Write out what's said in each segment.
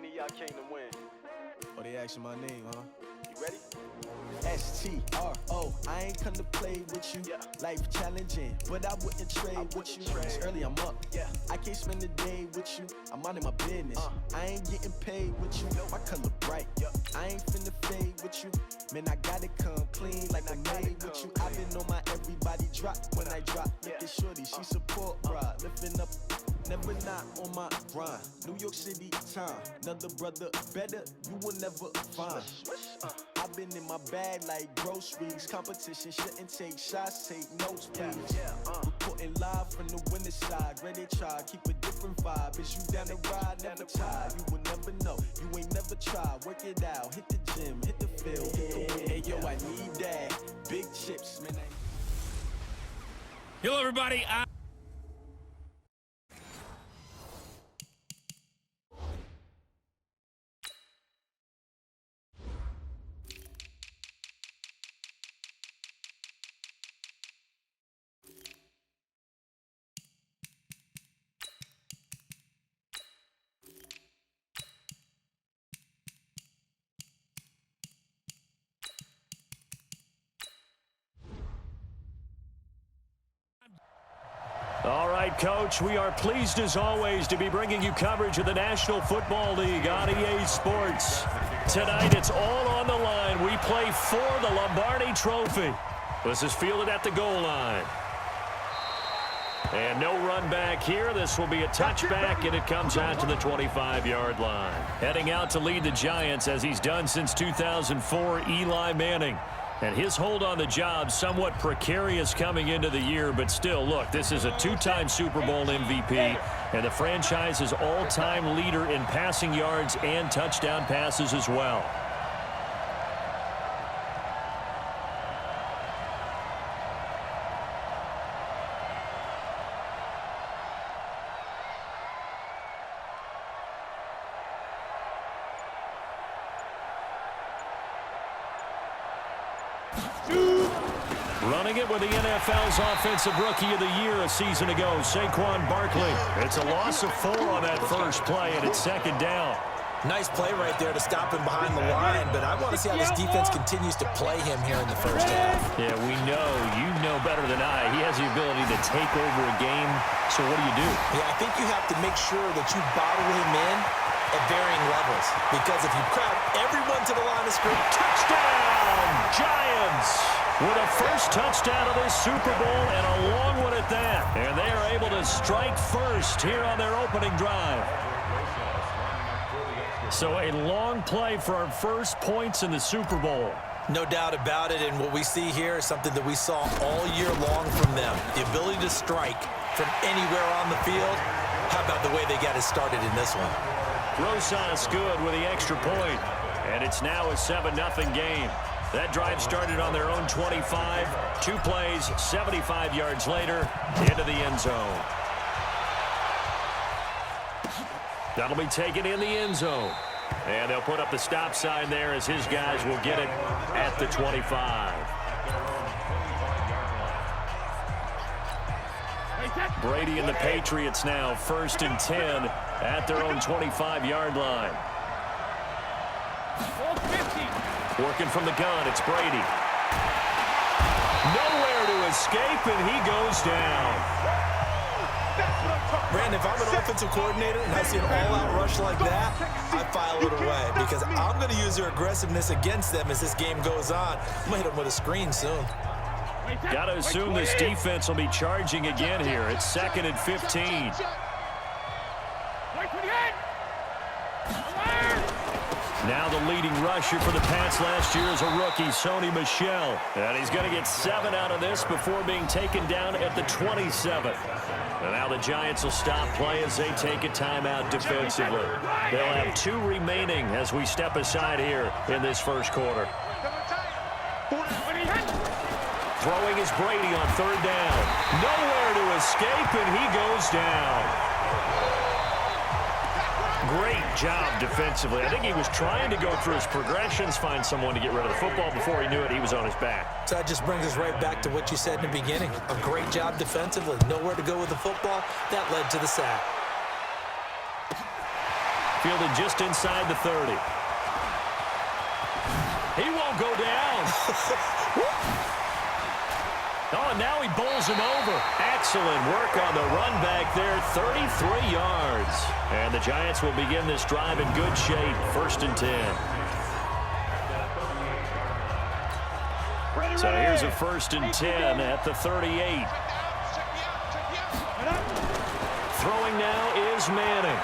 many of y'all came to win? Oh, they asking my name, huh? You ready? S-T-R-O, I ain't come to play with you. Yeah. Life challenging, but I wouldn't trade with you. It's early, I'm up. Yeah. I can't spend the day with you. I'm minding my business. I ain't getting paid with you. My color bright. I ain't finna fade with you. Man, I gotta come clean like I made with you. I've been on my everybody drop when I drop. Look at shorty, she support ride. Lifting up, never not on my grind. New York City time. Another brother better, you will never find. I've been in my bag like groceries. Competition shouldn't take shots, take notes, please. Reporting live from the winning side. Ready to try, keep a different vibe. Is you down the ride, never tired. You will never know, you ain't never tried. Work it out, hit the gym, hit the field, hit the wind. Hey yo, I need that. Big chips, man. Hello, everybody. All right, Coach, we are pleased as always to be bringing you coverage of the National Football League on EA Sports. Tonight, it's all on the line. We play for the Lombardi Trophy. This is fielded at the goal line. And no run back here. This will be a touchback, and it comes out to the 25-yard line. Heading out to lead the Giants, as he's done since 2004, Eli Manning. And his hold on the job somewhat precarious coming into the year, but still, look, this is a two-time Super Bowl MVP, and the franchise's all-time leader in passing yards and touchdown passes as well. Running it with the NFL's Offensive Rookie of the Year a season ago, Saquon Barkley. It's a loss of 4 on that first play, and it's second down. Nice play right there to stop him behind the line, but I want to see how this defense continues to play him here in the first half. Yeah, we know. You know better than I. He has the ability to take over a game, so what do? Yeah, I think you have to make sure that you bottle him in at varying levels, because if you crowd everyone to the line of scrimmage, touchdown, Giants! With a first touchdown of this Super Bowl and a long one at that. And they are able to strike first here on their opening drive. So a long play for our first points in the Super Bowl. No doubt about it, and what we see here is something that we saw all year long from them. The ability to strike from anywhere on the field. How about the way they got it started in this one? Rosas good with the extra point. And it's now a 7-0 game. That drive started on their own 25. 2 plays, 75 yards later, into the end zone. That'll be taken in the end zone. And they'll put up the stop sign there as his guys will get it at the 25. Brady and the Patriots now 1st and 10 at their own 25-yard line. Working from the gun, it's Brady. Nowhere to escape, and he goes down. Brandon, if I'm an offensive coordinator and I see an all-out rush like that, I file it away because I'm going to use their aggressiveness against them as this game goes on. I'm going to hit them with a screen soon. Got to assume this defense will be charging again here. It's 2nd and 15. Now the leading rusher for the Pats last year is a rookie, Sony Michel. And he's going to get 7 out of this before being taken down at the 27. And now the Giants will stop play as they take a timeout defensively. They'll have 2 remaining as we step aside here in this first quarter. Throwing is Brady on 3rd down. Nowhere to escape, and he goes down. Great job defensively. I think he was trying to go through his progressions, find someone to get rid of the football. Before he knew it, he was on his back. So that just brings us right back to what you said in the beginning. A great job defensively. Nowhere to go with the football. That led to the sack. Fielded just inside the 30. He won't go down. Oh, and now he bowls him over. Excellent work on the run back there, 33 yards. And the Giants will begin this drive in good shape, 1st and 10. So here's a 1st and 10 at the 38. Throwing now is Manning.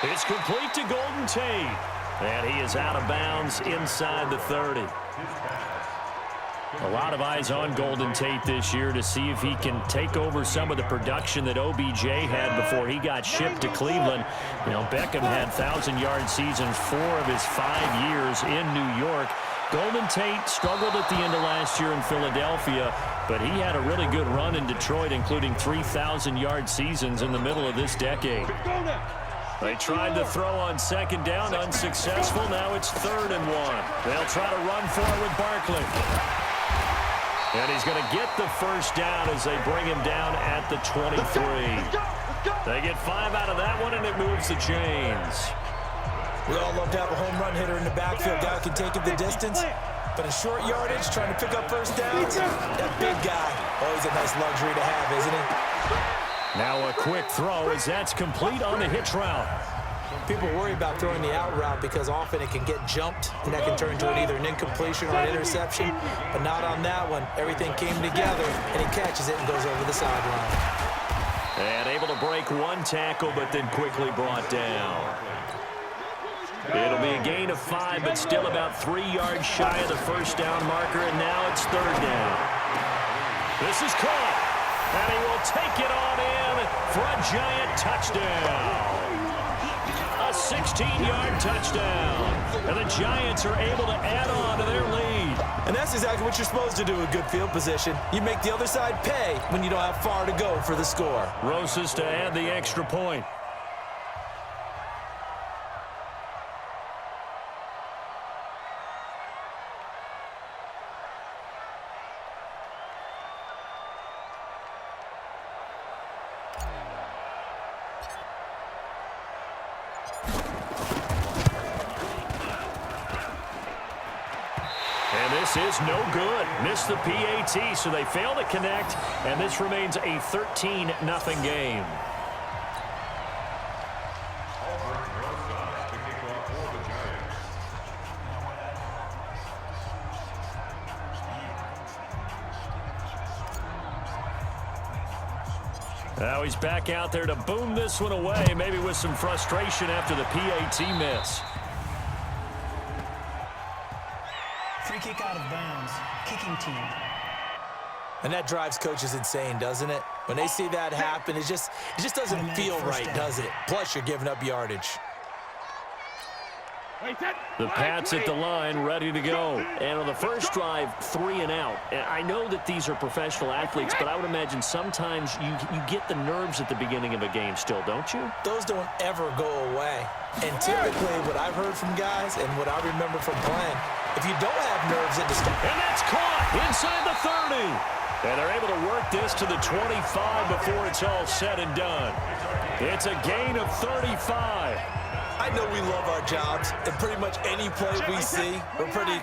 It's complete to Golden Tate. And he is out of bounds inside the 30. A lot of eyes on Golden Tate this year to see if he can take over some of the production that OBJ had before he got shipped to Cleveland. You know, Beckham had 1,000-yard seasons 4 of his 5 years in New York. Golden Tate struggled at the end of last year in Philadelphia, but he had a really good run in Detroit, including 3,000-yard seasons in the middle of this decade. They tried to throw on 2nd down, unsuccessful. Now it's 3rd and 1. They'll try to run for it with Barkley. And he's going to get the 1st down as they bring him down at the 23. They get 5 out of that one, and it moves the chains. We all love to have a home run hitter in the backfield. Guy who can take it the distance. But in short yardage, trying to pick up 1st downs, that big guy, always a nice luxury to have, isn't he? Now a quick throw as that's complete on the hitch route. People worry about throwing the out route because often it can get jumped, and that can turn into either an incompletion or an interception. But not on that one. Everything came together, and he catches it and goes over the sideline. And able to break 1 tackle, but then quickly brought down. It'll be a gain of 5, but still about 3 yards shy of the 1st down marker, and now it's 3rd down. This is caught, and he will take it on in for a Giant touchdown. A 16-yard touchdown. And the Giants are able to add on to their lead. And that's exactly what you're supposed to do with good field position. You make the other side pay when you don't have far to go for the score. Rosas to add the extra point. This is no good. Missed the PAT, so they fail to connect, and this remains a 13-0 game. Now he's back out there to boom this one away, maybe with some frustration after the PAT miss. Free kick out of bounds. Kicking team. And that drives coaches insane, doesn't it? When they see that happen, it just doesn't feel right, does it? Plus, you're giving up yardage. The Pats at the line, ready to go. And on the first drive, 3 and out. And I know that these are professional athletes, but I would imagine sometimes you get the nerves at the beginning of a game still, don't you? Those don't ever go away. And typically, what I've heard from guys and what I remember from playing, if you don't have nerves at the start. And that's caught inside the 30. And they're able to work this to the 25 before it's all said and done. It's a gain of 35. I know we love our jobs, and pretty much any play we see, we're pretty,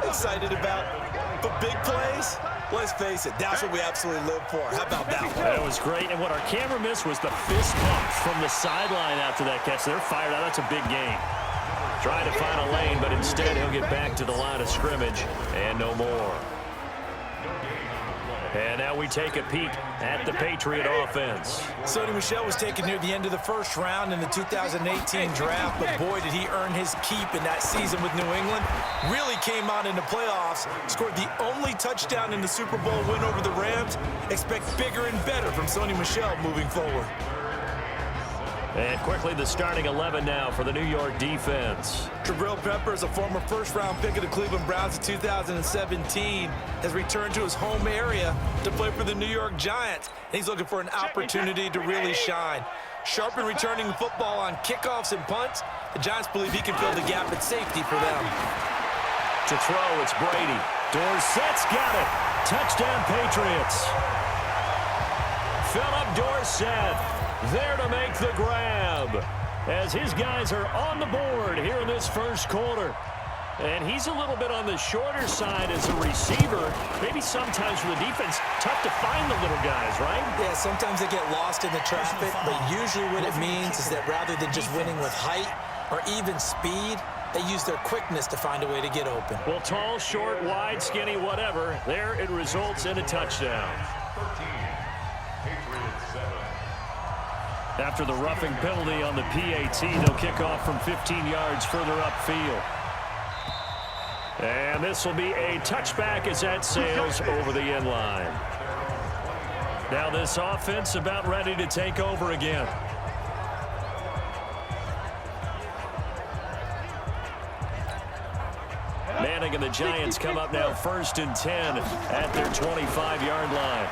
excited about. But big plays, let's face it, that's what we absolutely live for. How about that one? That was great, and what our camera missed was the fist pump from the sideline after that catch. They're fired out. That's a big game. Trying to find a lane, but instead he'll get back to the line of scrimmage, and no more. And now we take a peek at the Patriot offense. Sony Michel was taken near the end of the first round in the 2018 draft, but boy, did he earn his keep in that season with New England. Really came on in the playoffs, scored the only touchdown in the Super Bowl win over the Rams. Expect bigger and better from Sony Michel moving forward. And quickly the starting 11 now for the New York defense. Jabril Peppers, a former first-round pick of the Cleveland Browns in 2017, has returned to his home area to play for the New York Giants. And he's looking for an opportunity to really shine. Sharp in returning the football on kickoffs and punts. The Giants believe he can fill the gap at safety for them. To throw, it's Brady. Dorsett's got it. Touchdown, Patriots. Philip Dorsett. there to make the grab, as his guys are on the board here in this first quarter. And he's a little bit on the shorter side as a receiver. Maybe sometimes for the defense, tough to find the little guys, right? Yeah, sometimes they get lost in the traffic, but usually what it means is that rather than just winning with height or even speed, they use their quickness to find a way to get open. Well, tall, short, wide, skinny, whatever, there it results in a touchdown. After the roughing penalty on the PAT, they'll kick off from 15 yards further upfield. And this will be a touchback as that sails over the end line. Now this offense about ready to take over again. Manning and the Giants come up now 1st and 10 at their 25-yard line.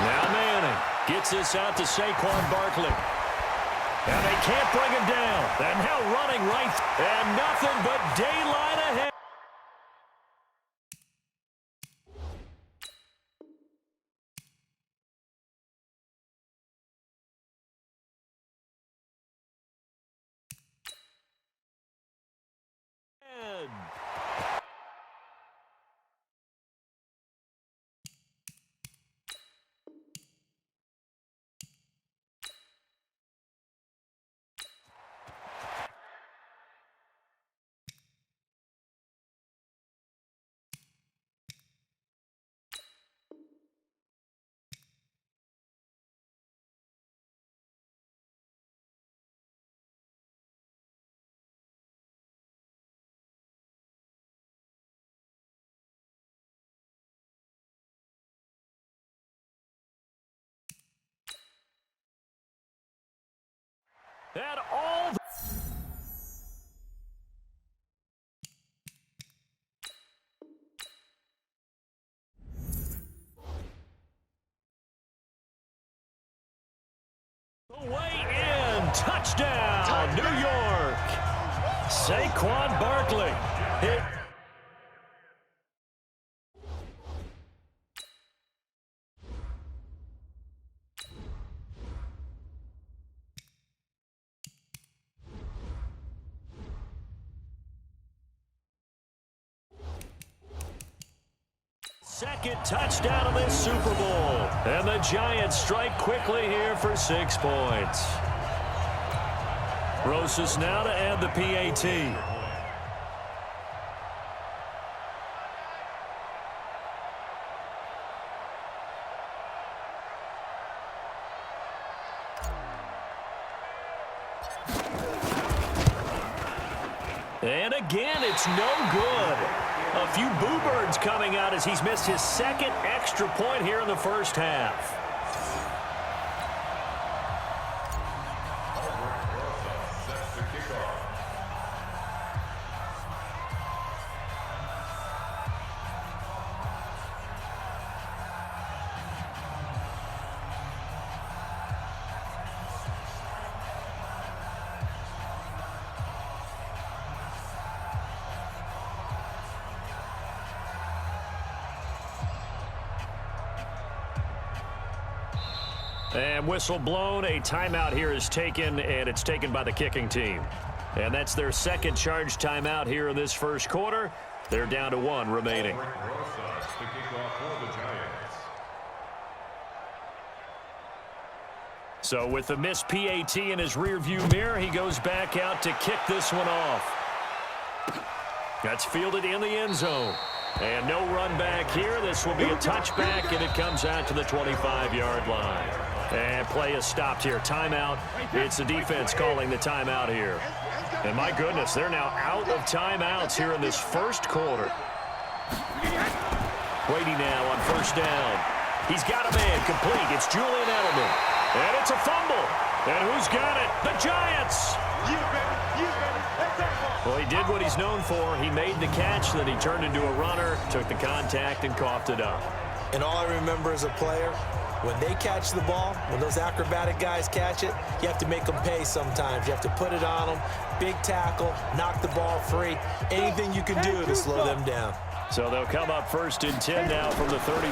Now Manning gets this out to Saquon Barkley. And they can't bring him down. And now running right. And nothing but daylight ahead. That all the way in. Touchdown, New York. Saquon Barkley hit. Second touchdown of this Super Bowl. And the Giants strike quickly here for 6 points. Rosas now to add the PAT. And again, it's no good. A few boo birds coming out as he's missed his second extra point here in the first half. And whistle blown. A timeout here is taken, and it's taken by the kicking team. And that's their second charge timeout here in this first quarter. They're down to 1 remaining. So with the missed PAT in his rearview mirror, he goes back out to kick this one off. That's fielded in the end zone. And no run back here. This will be a touchback, and it comes out to the 25-yard line. And play is stopped here. Timeout. It's the defense calling the timeout here. And my goodness, they're now out of timeouts here in this first quarter. Waiting now on first down. He's got a man complete. It's Julian Edelman. And it's a fumble. And who's got it? The Giants. Well, he did what he's known for. He made the catch, then he turned into a runner, took the contact, and coughed it up. And all I remember as a player, when they catch the ball, when those acrobatic guys catch it, you have to make them pay sometimes. You have to put it on them, big tackle, knock the ball free, anything you can do to slow them down. So they'll come up 1st and 10 now from the 33.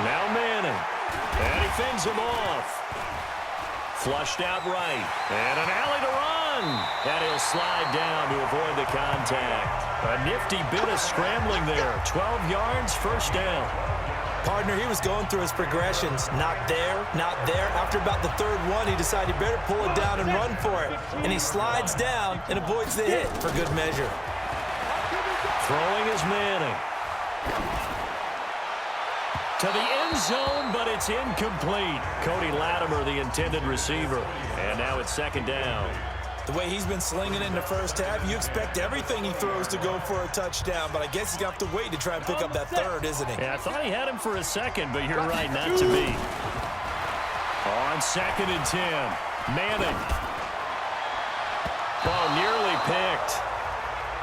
Now Manning. And he fends him off. Flushed out right. And an alley to run. And he'll slide down to avoid the contact. A nifty bit of scrambling there. 12 yards, first down. Partner, he was going through his progressions. Not there, not there. After about the third one, he decided he better pull it down and run for it. And he slides down and avoids the hit for good measure. Throwing is Manning. To the end zone, but it's incomplete. Cody Latimer, the intended receiver. And now it's second down. The way he's been slinging it in the first half, you expect everything he throws to go for a touchdown, but I guess he's got to wait to try and pick up that third, isn't he? Yeah, I thought he had him for a second, but you're right, not to be. On 2nd and 10, Manning. Oh, nearly picked.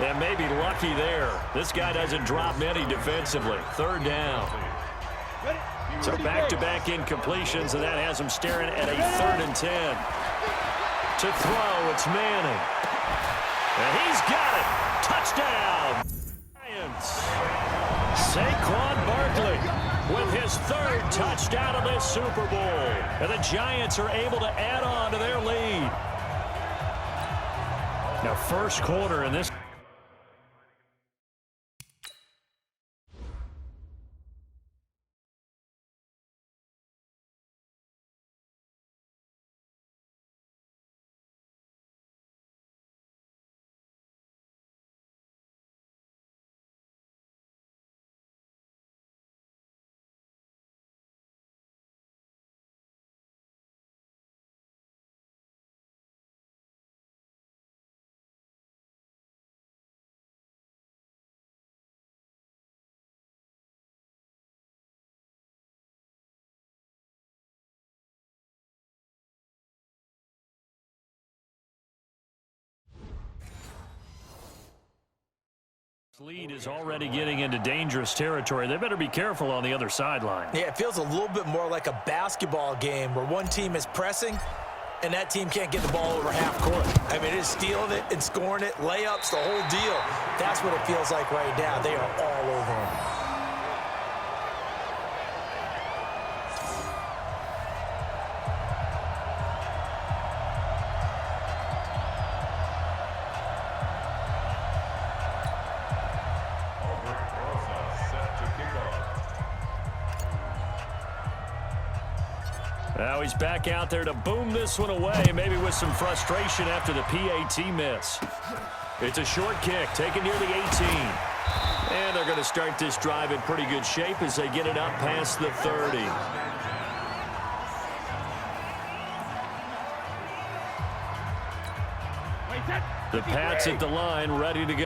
And maybe lucky there. This guy doesn't drop many defensively. Third down. So back-to-back incompletions, and that has him staring at a 3rd and 10. To throw, it's Manning. And he's got it. Touchdown. Giants. Saquon Barkley with his 3rd touchdown of this Super Bowl. And the Giants are able to add on to their lead. Now, first quarter in this. Lead is already getting into dangerous territory. They better be careful on the other sideline. Yeah, it feels a little bit more like a basketball game where one team is pressing and that team can't get the ball over half court. I mean, it is stealing it and scoring it, layups, the whole deal. That's what it feels like right now. They are all over them. Now he's back out there to boom this one away, maybe with some frustration after the PAT miss. It's a short kick, taken near the 18. And they're going to start this drive in pretty good shape as they get it up past the 30. The Pats at the line, ready to go.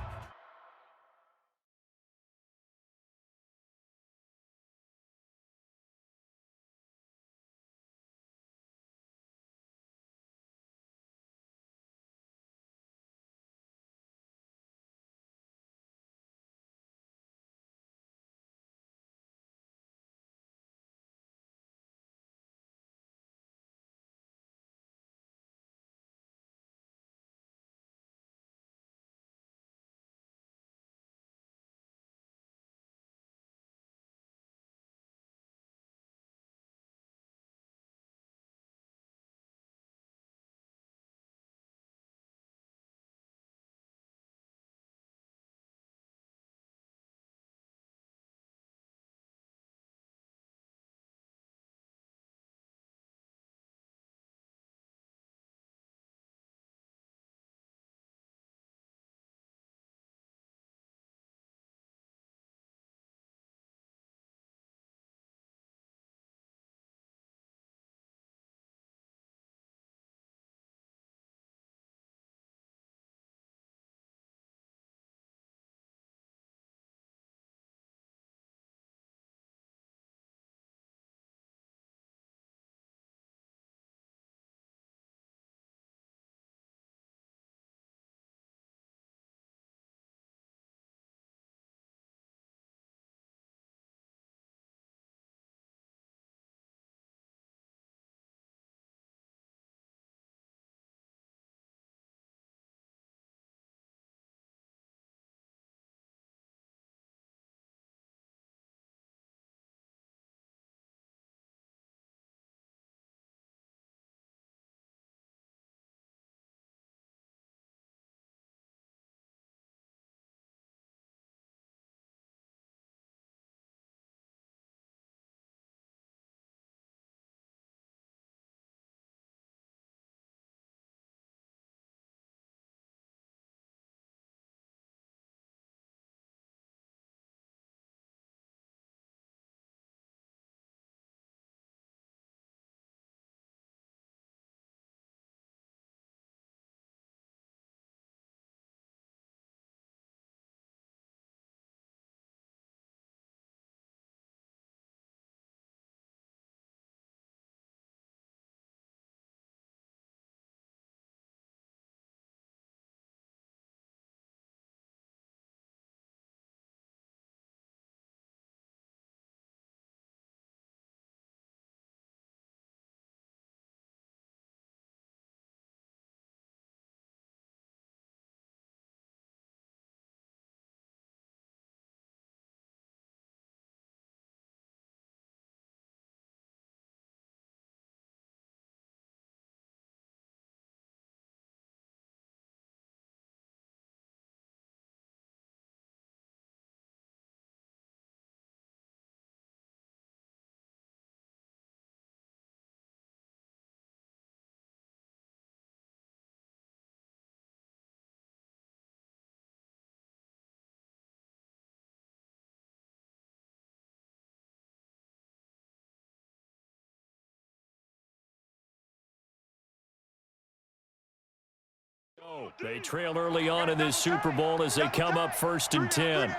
go. They trail early on in this Super Bowl as they come up 1st and 10.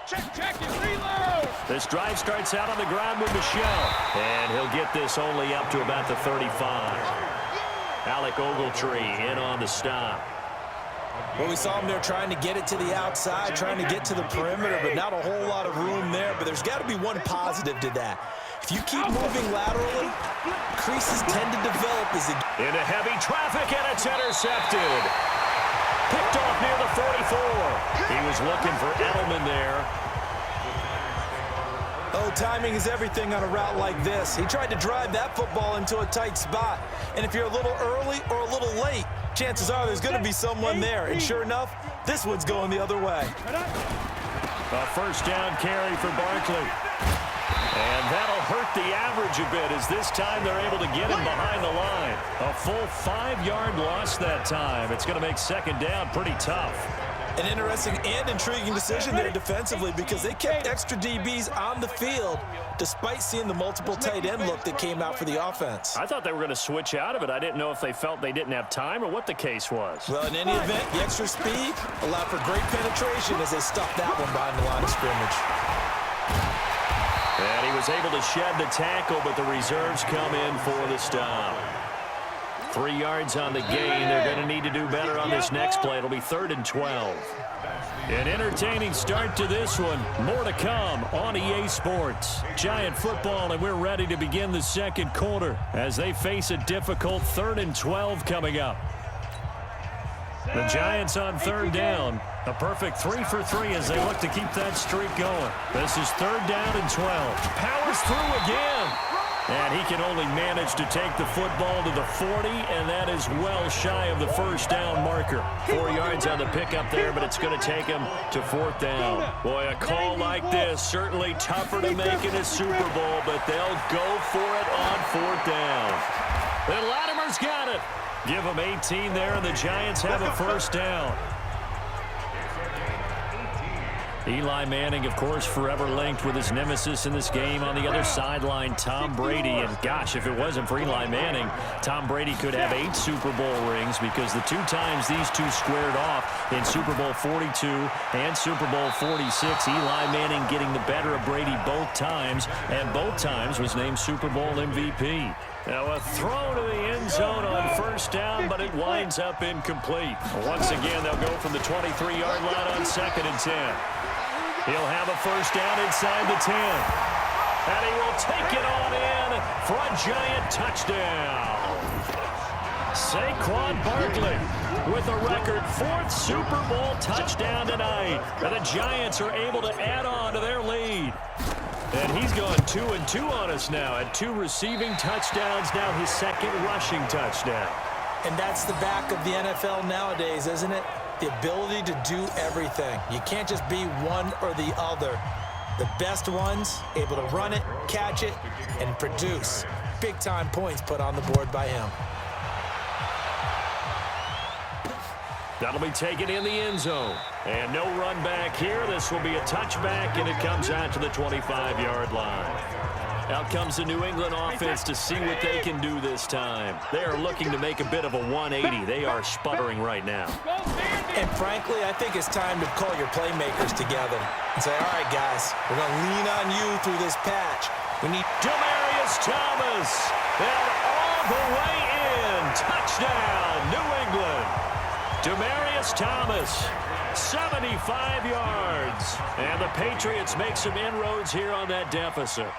Check, and reload. This drive starts out on the ground with Michelle. And he'll get this only up to about the 35. Alec Ogletree in on the stop. Well, we saw him there trying to get it to the outside, trying to get to the perimeter, but not a whole lot of room there. But there's got to be one positive to that. If you keep moving laterally, creases tend to develop as it... Into heavy traffic, and it's intercepted. Picked off near the 44. He was looking for Edelman there. Oh, timing is everything on a route like this. He tried to drive that football into a tight spot. And if you're a little early or a little late, chances are there's going to be someone there. And sure enough, this one's going the other way. A first down carry for Barkley. And that'll hurt the average a bit as this time they're able to get him behind the line. A full 5-yard loss that time. It's going to make second down pretty tough. An interesting and intriguing decision there defensively because they kept extra DBs on the field despite seeing the multiple tight end look that came out for the offense. I thought they were going to switch out of it. I didn't know if they felt they didn't have time or what the case was. Well, in any event, the extra speed allowed for great penetration as they stuffed that one behind the line of scrimmage. And he was able to shed the tackle, but the reserves come in for the stop. 3 yards on the gain. They're going to need to do better on this next play. It'll be 3rd and 12. An entertaining start to this one. More to come on EA Sports. Giant football, and we're ready to begin the second quarter as they face a difficult 3rd and 12 coming up. The Giants on 3rd down. A perfect 3 for 3 as they look to keep that streak going. This is 3rd down and 12. Powers through again. And he can only manage to take the football to the 40, and that is well shy of the first down marker. 4 yards on the pickup there, but it's going to take him to 4th down. Boy, a call like this, certainly tougher to make in a Super Bowl, but they'll go for it on 4th down. And Latimer's got it. Give him 18 there, and the Giants have a first down. Eli Manning, of course, forever linked with his nemesis in this game on the other sideline, Tom Brady. And gosh, if it wasn't for Eli Manning, Tom Brady could have 8 Super Bowl rings because the 2 times these two squared off in Super Bowl 42 and Super Bowl 46, Eli Manning getting the better of Brady both times, and both times was named Super Bowl MVP. Now a throw to the end zone on first down, but it winds up incomplete. Once again, they'll go from the 23-yard line on 2nd and 10. He'll have a first down inside the 10. And he will take it on in for a Giant touchdown. Saquon Barkley with a record 4th Super Bowl touchdown tonight. And the Giants are able to add on to their lead. And he's gone 2-2 on us now at 2 receiving touchdowns, now his 2nd rushing touchdown. And that's the back of the NFL nowadays, isn't it? The ability to do everything. You can't just be one or the other. The best ones able to run it, catch it, and produce. Big-time points put on the board by him. That'll be taken in the end zone. And no run back here. This will be a touchback, and it comes out to the 25-yard line. Out comes the New England offense to see what they can do this time. They are looking to make a bit of a 180. They are sputtering right now. And frankly, I think it's time to call your playmakers together and say, all right, guys, we're going to lean on you through this patch. We need Demaryius Thomas. And all the way in. Touchdown, New England. Demaryius Thomas, 75 yards. And the Patriots make some inroads here on that deficit.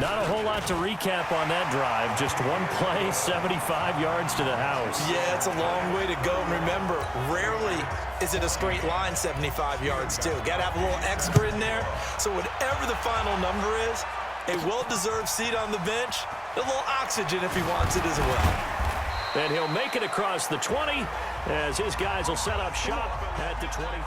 Not a whole lot to recap on that drive. Just one play, 75 yards to the house. Yeah, it's a long way to go. And remember, rarely is it a straight line 75 yards, too. Got to have a little extra in there. So whatever the final number is, a well-deserved seat on the bench, a little oxygen if he wants it as well. And he'll make it across the 20 as his guys will set up shop at the 23.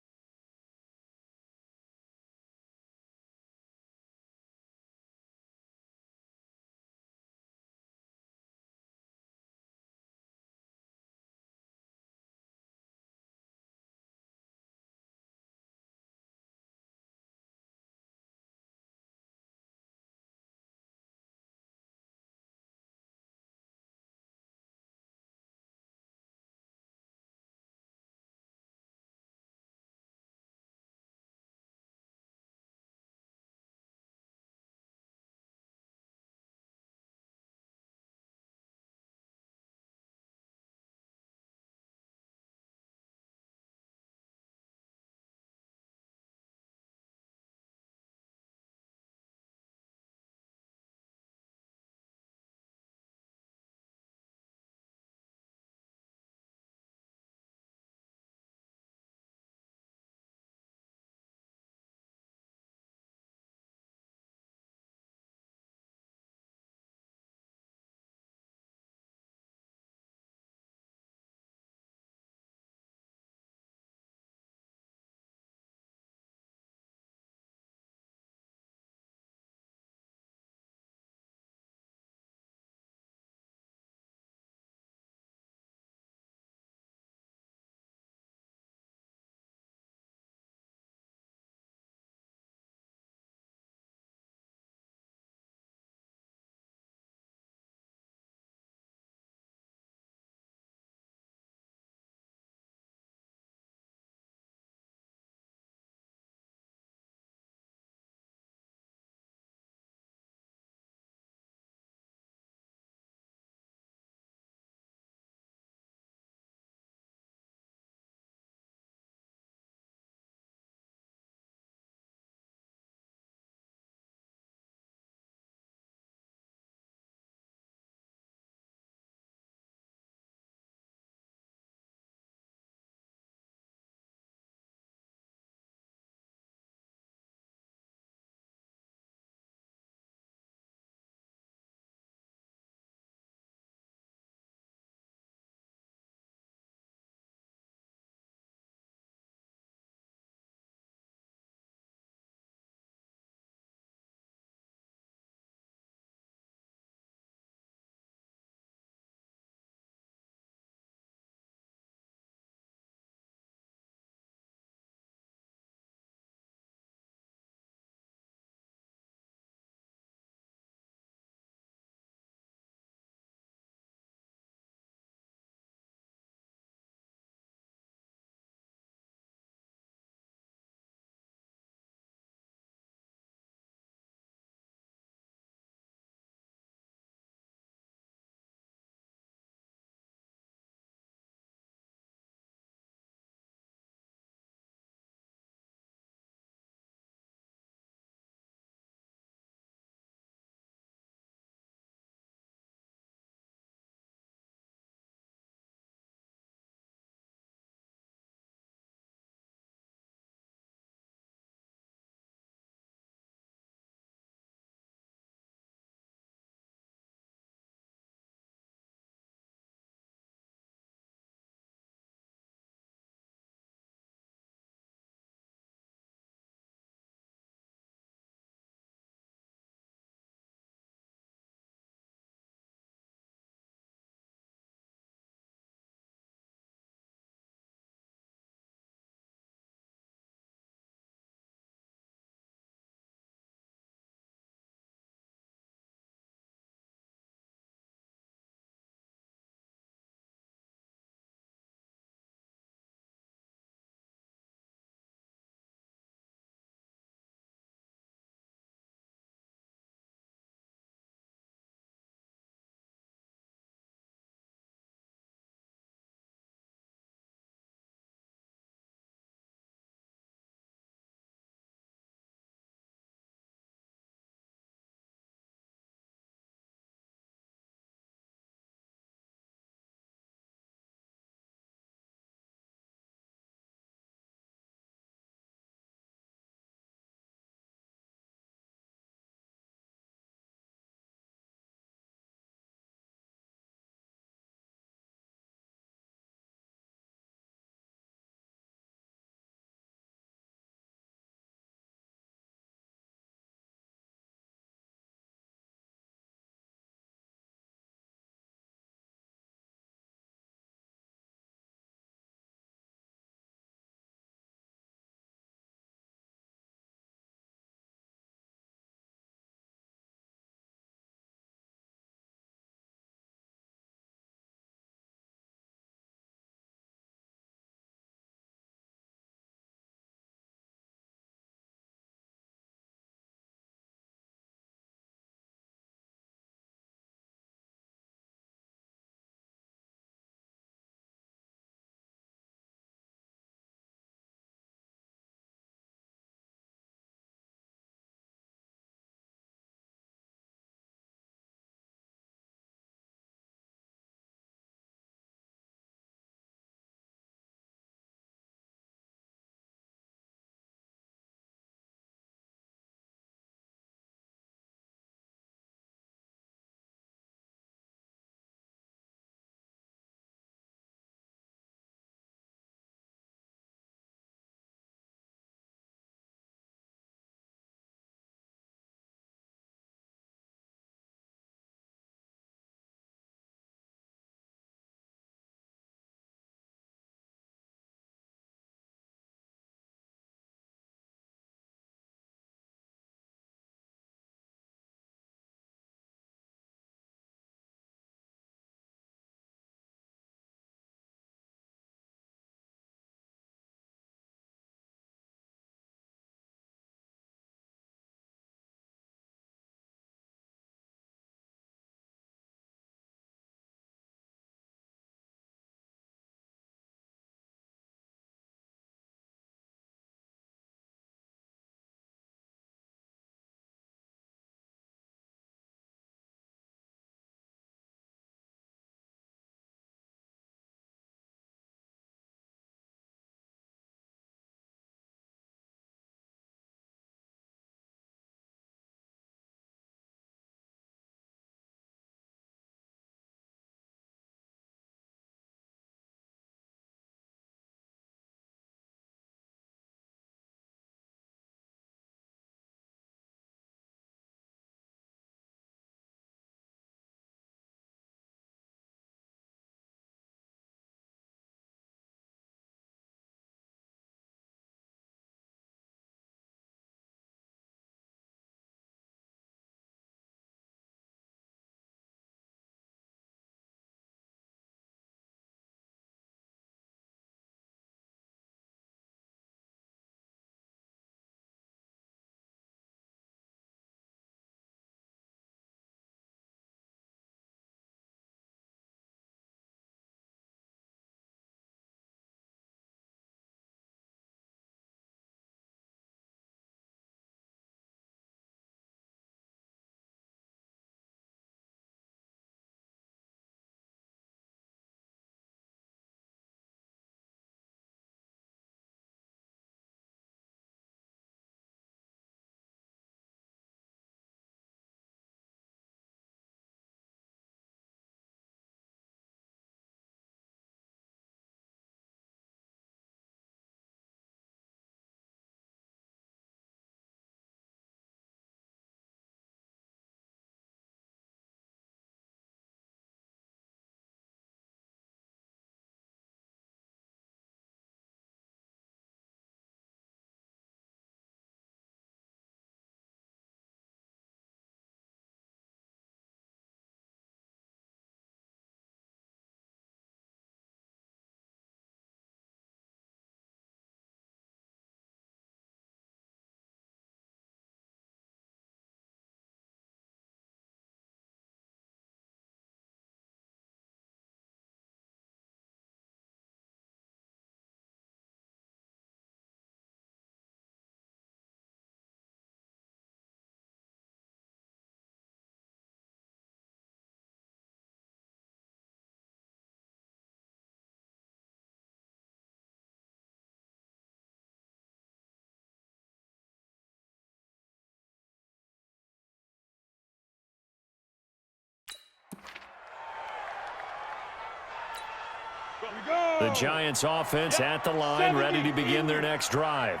The Giants offense at the line, ready to begin their next drive.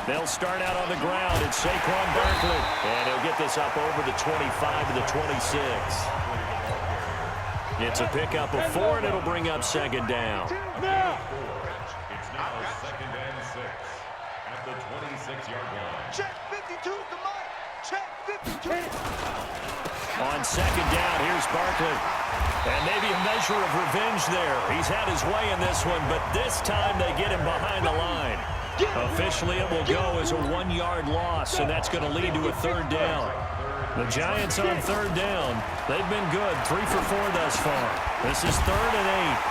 They'll start out on the ground. It's Saquon Barkley. And he'll get this up over the 25 to the 26. It's a pickup of 4, and it'll bring up second down. It's now second and 6 at the 26-yard line. Check 52 to Mike. Check 52. On second down, here's Barkley. And maybe a measure of revenge there. He's had his way in this one, but this time they get him behind the line. Officially, it will go as a 1-yard loss, and that's going to lead to a third down. The Giants on third down. They've been good, 3 for 4 thus far. This is 3rd and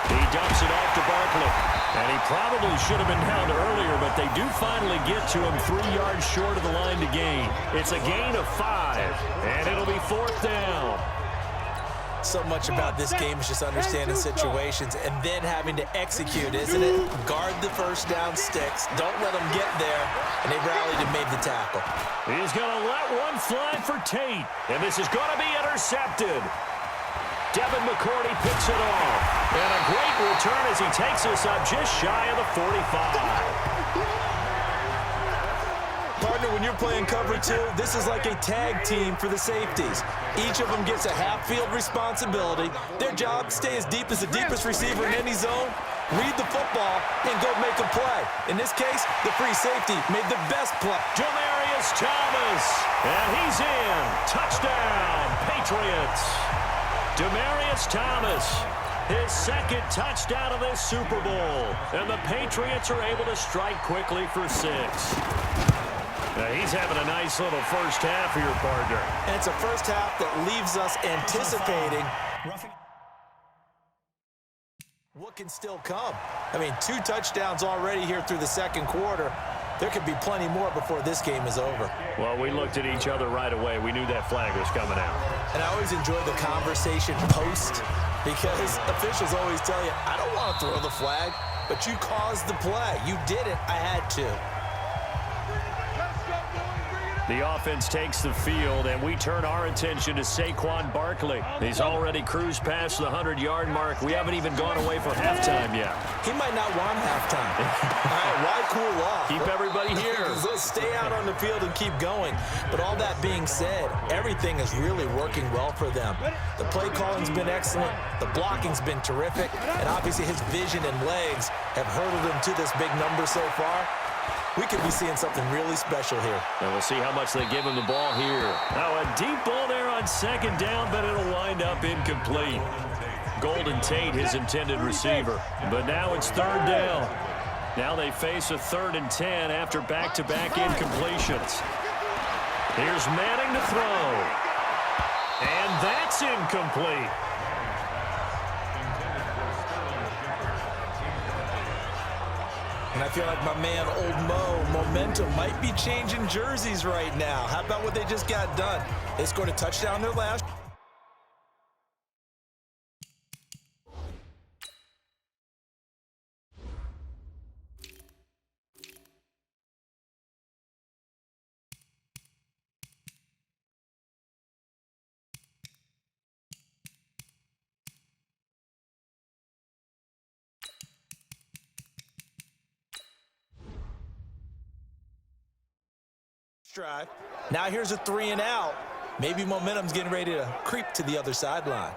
8. He dumps it off to Barkley. And he probably should have been down earlier, but they do finally get to him 3 yards short of the line to gain. It's a gain of 5, and it'll be 4th down. So much about this game is just understanding situations and then having to execute, isn't it? Guard the first down sticks. Don't let them get there. And they rallied and made the tackle. He's going to let one fly for Tate. And this is going to be intercepted. Devin McCourty picks it off. And a great return as he takes us up just shy of the 45. Partner, when you're playing cover 2, this is like a tag team for the safeties. Each of them gets a half-field responsibility. Their job, stay as deep as the deepest receiver in any zone, read the football, and go make a play. In this case, the free safety made the best play. Demaryius Thomas, and he's in. Touchdown, Patriots. Demaryius Thomas, his second touchdown of this Super Bowl. And the Patriots are able to strike quickly for 6. He's having a nice little first half here, partner. And it's a first half that leaves us anticipating what can still come. I mean, 2 touchdowns already here through the second quarter. There could be plenty more before this game is over. Well, we looked at each other right away. We knew that flag was coming out. And I always enjoy the conversation post because officials always tell you, I don't want to throw the flag, but you caused the play. You did it. I had to. The offense takes the field, and we turn our attention to Saquon Barkley. He's already cruised past the 100-yard mark. We haven't even gone away for halftime yet. He might not want halftime. All right, why cool off? Keep everybody here. Let's stay out on the field and keep going. But all that being said, everything is really working well for them. The play calling's been excellent. The blocking's been terrific. And obviously his vision and legs have hurdled him to this big number so far. We could be seeing something really special here. And we'll see how much they give him the ball here. Now a deep ball there on second down, but it'll wind up incomplete. Golden Tate, his intended receiver. But now it's 3rd down. Now they face a 3rd and 10 after back-to-back incompletions. Here's Manning to throw. And that's incomplete. And I feel like my man, Old Mo, momentum might be changing jerseys right now. How about what they just got done? They scored a touchdown their last. Drive. Now here's a 3 and out. Maybe momentum's getting ready to creep to the other sideline.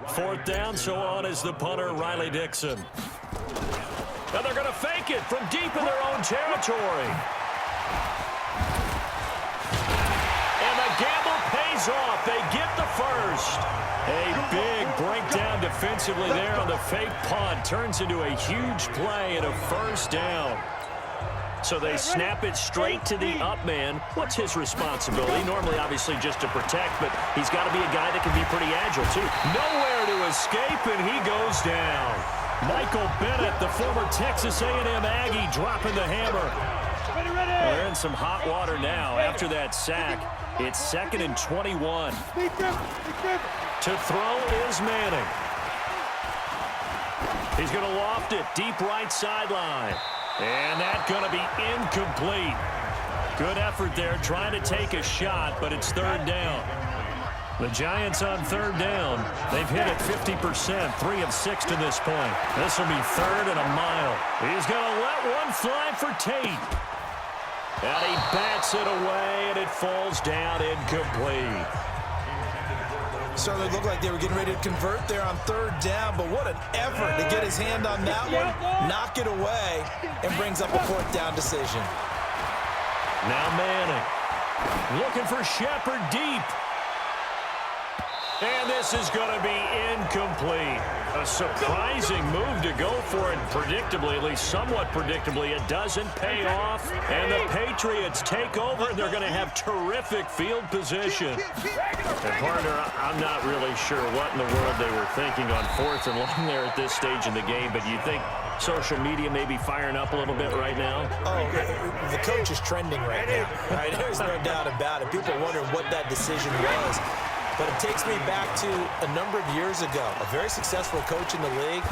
4th down, so on is the punter, Riley Dixon. And they're going to fake it from deep in their own territory. And the gamble pays off. They get the first. A big breakdown defensively there on the fake punt. Turns into a huge play and a first down. So they snap it straight to the up man. What's his responsibility? Normally, obviously, just to protect, but he's got to be a guy that can be pretty agile, too. Nowhere to escape, and he goes down. Michael Bennett, the former Texas A&M Aggie, dropping the hammer. They're in some hot water now after that sack. It's 2nd and 21. To throw is Manning. He's going to loft it deep right sideline. And that's going to be incomplete. Good effort there trying to take a shot, but it's 3rd down. The Giants on third down. They've hit it 50%, 3 of 6 to this point. This will be 3rd and a mile. He's going to let one fly for Tate. And he bats it away, and it falls down incomplete. Certainly looked like they were getting ready to convert there on third down, but what an effort to get his hand on that one, knock it away, and brings up a 4th down decision. Now Manning looking for Shepard deep. And this is going to be incomplete. A surprising move to go for it. Predictably, at least somewhat predictably, it doesn't pay off. And the Patriots take over. They're going to have terrific field position. And partner, I'm not really sure what in the world they were thinking on 4th and long there at this stage in the game, but you think social media may be firing up a little bit right now? Oh, the coach is trending right now. Right? There's no doubt about it. People are wondering what that decision was. But it takes me back to a number of years ago. A very successful coach in the league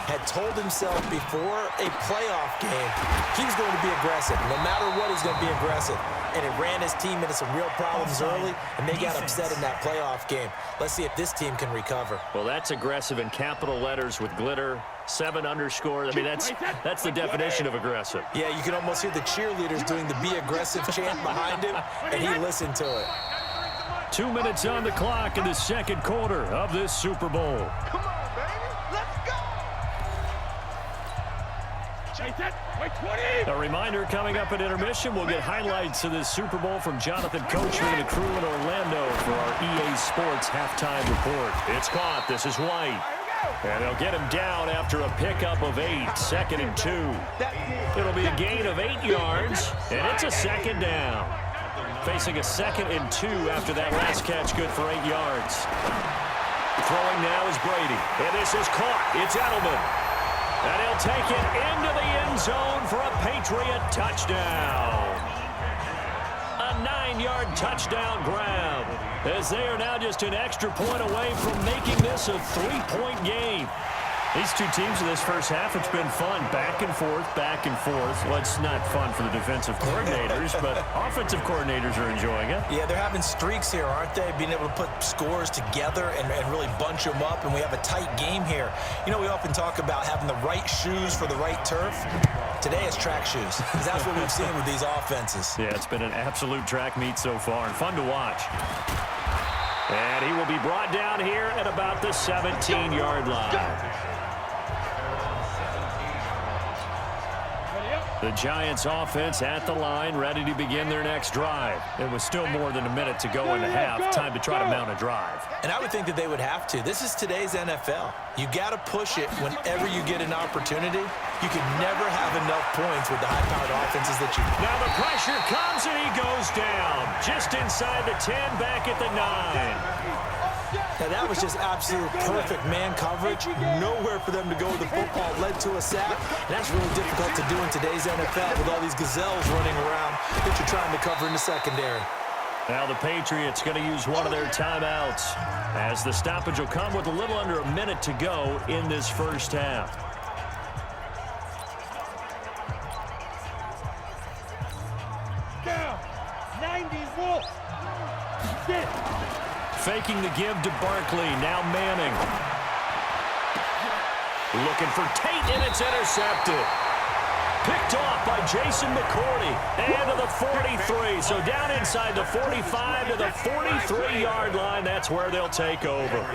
had told himself before a playoff game he was going to be aggressive. No matter what, he's going to be aggressive. And it ran his team into some real problems early, and they got upset in that playoff game. Let's see if this team can recover. Well, that's aggressive in capital letters with glitter, 7 underscore. I mean, that's the definition of aggressive. Yeah, you can almost hear the cheerleaders doing the be aggressive chant behind him, and he listened to it. 2 minutes on the clock in the second quarter of this Super Bowl. Come on, baby. Let's go. Chase it. Wait, 20. A reminder coming up at intermission, we'll get highlights of this Super Bowl from Jonathan Coachman and the crew in Orlando for our EA Sports halftime report. It's caught. This is White. And they'll get him down after a pickup of 8, 2nd and 2. It'll be a gain of 8 yards, and it's a 2nd down. Facing a 2nd and 2 after that last catch, good for 8 yards. Throwing now is Brady, and this is caught. It's Edelman. And he'll take it into the end zone for a Patriot touchdown. A 9-yard touchdown grab, as they are now just an extra point away from making this a 3-point game. These two teams in this first half, it's been fun. Back and forth, back and forth. Well, it's not fun for the defensive coordinators, but offensive coordinators are enjoying it. Yeah, they're having streaks here, aren't they? Being able to put scores together and really bunch them up, and we have a tight game here. You know, we often talk about having the right shoes for the right turf. Today it's track shoes, because that's what we've seen with these offenses. Yeah, it's been an absolute track meet so far, and fun to watch. And he will be brought down here at about the 17-yard line. The Giants offense at the line, ready to begin their next drive. It was still more than a minute to go in the half. Time to try to mount a drive. And I would think that they would have to. This is today's NFL. You got to push it whenever you get an opportunity. You can never have enough points with the high-powered offenses that you... Now the pressure comes and he goes down. Just inside the 10, back at the 9. Now, that was just absolute perfect man coverage. Nowhere for them to go with the football. Led to a sack. And that's really difficult to do in today's NFL with all these gazelles running around that you're trying to cover in the secondary. Now the Patriots going to use one of their timeouts, as the stoppage will come with a little under a minute to go in this first half. Down. 90 Wolf. Sit. Faking the give to Barkley. Now Manning. Looking for Tate, and it's intercepted. Picked off by Jason McCourty. And to the 43. So down inside the 45 to the 43-yard line. That's where they'll take over.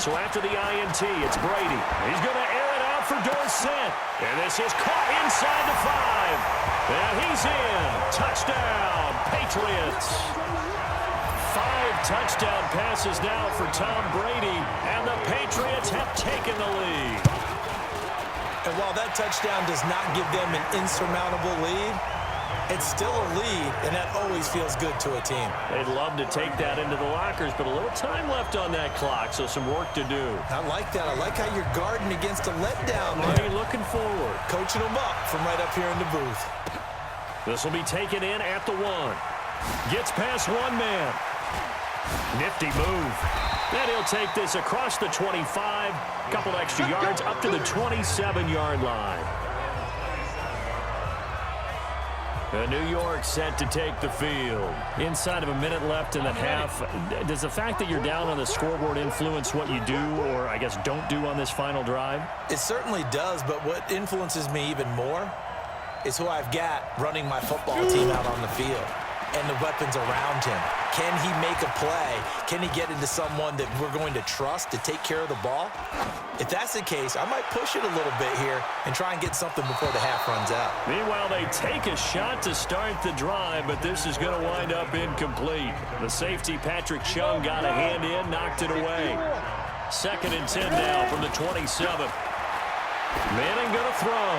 So after the INT, it's Brady. He's going to air it out for Dorsett. And this is caught inside the 5. And he's in. Touchdown, Patriots. 5 touchdown passes now for Tom Brady, and the Patriots have taken the lead. And while that touchdown does not give them an insurmountable lead, it's still a lead, and that always feels good to a team. They'd love to take that into the lockers, but a little time left on that clock, so some work to do. I like that. I like how you're guarding against a letdown Are there. you looking forward? Coaching them up from right up here in the booth. This will be taken in at the 1. Gets past one man. Nifty move. Then he'll take this across the 25. Couple extra yards up to the 27-yard line. New York set to take the field. Inside of a minute left in the half, does the fact that you're down on the scoreboard influence what you do, or I guess don't do on this final drive? It certainly does, but what influences me even more is who I've got running my football team out on the field and the weapons around him. Can he make a play? Can he get into someone that we're going to trust to take care of the ball? If that's the case, I might push it a little bit here and try and get something before the half runs out. Meanwhile, they take a shot to start the drive, but this is going to wind up incomplete. The safety, Patrick Chung, got a hand in, knocked it away. 2nd and 10 now from the 27. Manning going to throw.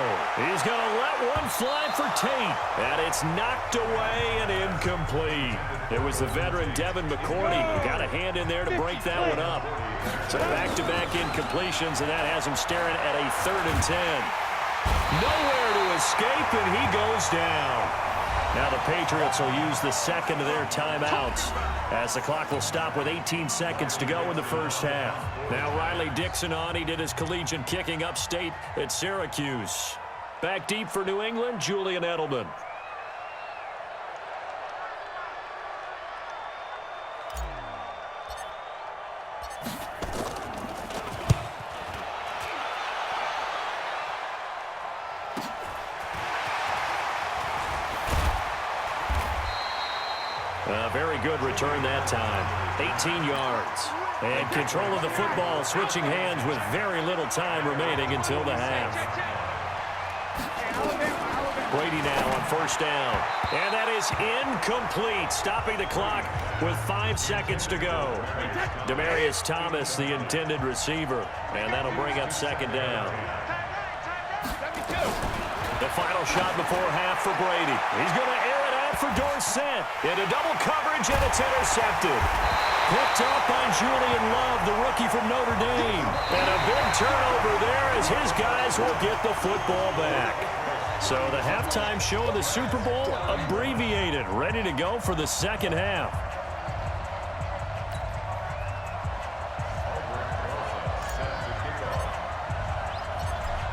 He's going to let one fly for Tate. And it's knocked away and incomplete. It was the veteran Devin McCourty who got a hand in there to break that one up. So back-to-back incompletions, and that has him staring at a 3rd and 10. Nowhere to escape, and he goes down. Now the Patriots will use the second of their timeouts as the clock will stop with 18 seconds to go in the first half. Now Riley Dixon on. He did his collegiate kicking upstate at Syracuse. Back deep for New England, Julian Edelman. A very good return that time. 18 yards. And control of the football, switching hands with very little time remaining until the half. Brady now on 1st down. And that is incomplete, stopping the clock with 5 seconds to go. Demaryius Thomas, the intended receiver. And that'll bring up 2nd down. The final shot before half for Brady. He's going to air it out for Dorsett. Into double coverage, and it's intercepted. Picked up by Julian Love, the rookie from Notre Dame. And a big turnover there as his guys will get the football back. So the halftime show of the Super Bowl abbreviated, ready to go for the second half.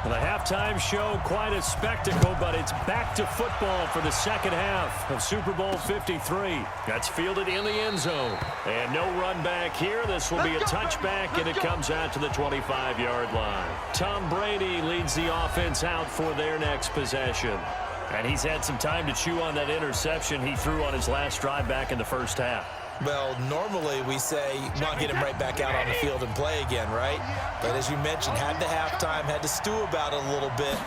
The halftime show, quite a spectacle, but it's back to football for the second half of Super Bowl 53. That's fielded in the end zone. And no run back here. This will be a touchback, and it comes out to the 25-yard line. Tom Brady leads the offense out for their next possession. And he's had some time to chew on that interception he threw on his last drive back in the first half. Well, normally we say you want to get him right back out on the field and play again, right? But as you mentioned, had the halftime, had to stew about it a little bit.